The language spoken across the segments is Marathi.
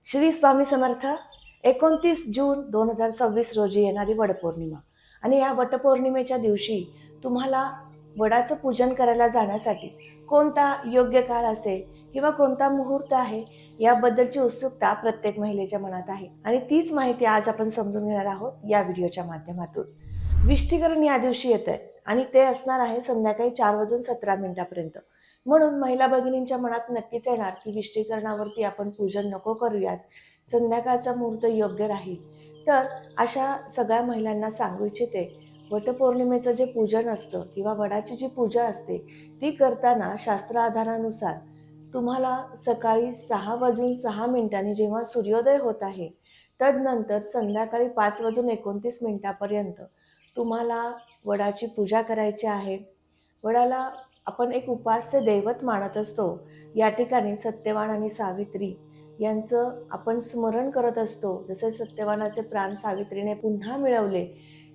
श्री स्वामी समर्थ. 29 जून 2026 रोजी येणारी वडपौर्णिमा आणि या वटपौर्णिमेच्या दिवशी तुम्हाला वडाचं पूजन करायला जाण्यासाठी कोणता योग्य काळ असेल किंवा कोणता मुहूर्त आहे याबद्दलची उत्सुकता प्रत्येक महिलेच्या मनात आहे आणि तीच माहिती आज आपण समजून घेणार आहोत या व्हिडिओच्या माध्यमातून. विष्टीकरण या दिवशी येत आहे आणि ते असणार आहे संध्याकाळी 4:17 म्हणून महिला भगिनींच्या मनात नक्कीच येणार की विष्टीकरणावरती आपण पूजन नको करूयात, संध्याकाळचा मुहूर्त योग्य राहील. तर अशा सगळ्या महिलांना सांगू इच्छिते, वटपौर्णिमेचं जे पूजन असतं किंवा वडाची जी पूजा असते ती करताना शास्त्र आधारानुसार तुम्हाला सकाळी 6:06 जेव्हा सूर्योदय होत आहे, तदनंतर संध्याकाळी 5:29 तुम्हाला वडाची पूजा करायची आहे. वडाला आपण एक उपास्य दैवत मानत असतो. या ठिकाणी सत्यवान आणि सावित्री यांचं आपण स्मरण करत असतो. जसे सत्यवानाचे प्राण सावित्रीने पुन्हा मिळवले,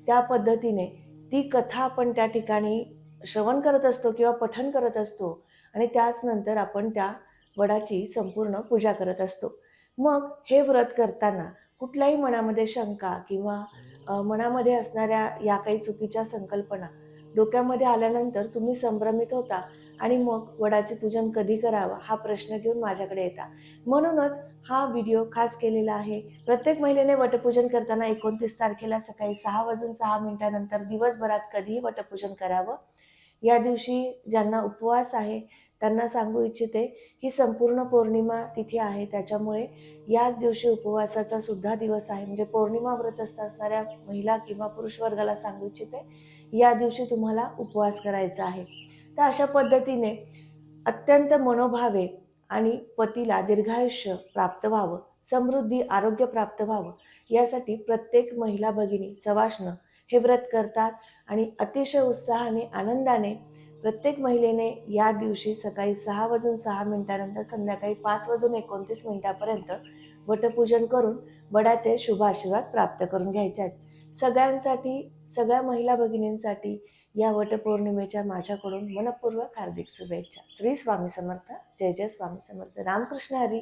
त्या पद्धतीने ती कथा आपण त्या ठिकाणी श्रवण करत असतो किंवा पठण करत असतो आणि त्याच नंतर आपण त्या वडाची संपूर्ण पूजा करत असतो. मग हे व्रत करताना कुठल्याही मनामध्ये शंका किंवा मनामध्ये असणाऱ्या या काही चुकीच्या संकल्पना डोक्यामध्ये आल्यानंतर तुम्ही संभ्रमित होता आणि मग वडाचे पूजन कधी करावं हा प्रश्न घेऊन माझ्याकडे येता. म्हणूनच हा व्हिडिओ खास केलेला आहे. प्रत्येक महिलेने वटपूजन करताना 29 तारखेला सकाळी 6:06 नंतर दिवसभरात कधीही वटपूजन करावं. या दिवशी ज्यांना उपवास आहे त्यांना सांगू इच्छिते, ही संपूर्ण पौर्णिमा तिथी आहे, त्याच्यामुळे याच दिवशी उपवासाचा सुद्धा दिवस आहे. म्हणजे पौर्णिमा व्रतस्थ असणाऱ्या महिला किंवा पुरुष वर्गाला सांगू इच्छिते, या दिवशी तुम्हाला उपवास करायचा आहे. तर अशा पद्धतीने अत्यंत मनोभावे आणि पतीला दीर्घायुष्य प्राप्त व्हावं, समृद्धी आरोग्य प्राप्त व्हावं, यासाठी प्रत्येक महिला भगिनी सवाष्ण हे व्रत करतात आणि अतिशय उत्साहाने आनंदाने प्रत्येक महिलेने या दिवशी सकाळी 6:06 नंतर संध्याकाळी 5:29 वटपूजन करून वडाचे शुभ आशीर्वाद प्राप्त करून घ्यायचे आहेत. सगळ्यांसाठी, सगळ्या महिला भगिनींसाठी या वटपौर्णिमेच्या माझ्याकडून मनपूर्वक हार्दिक शुभेच्छा. श्री स्वामी समर्थ. जय जय स्वामी समर्थ. रामकृष्ण हरी.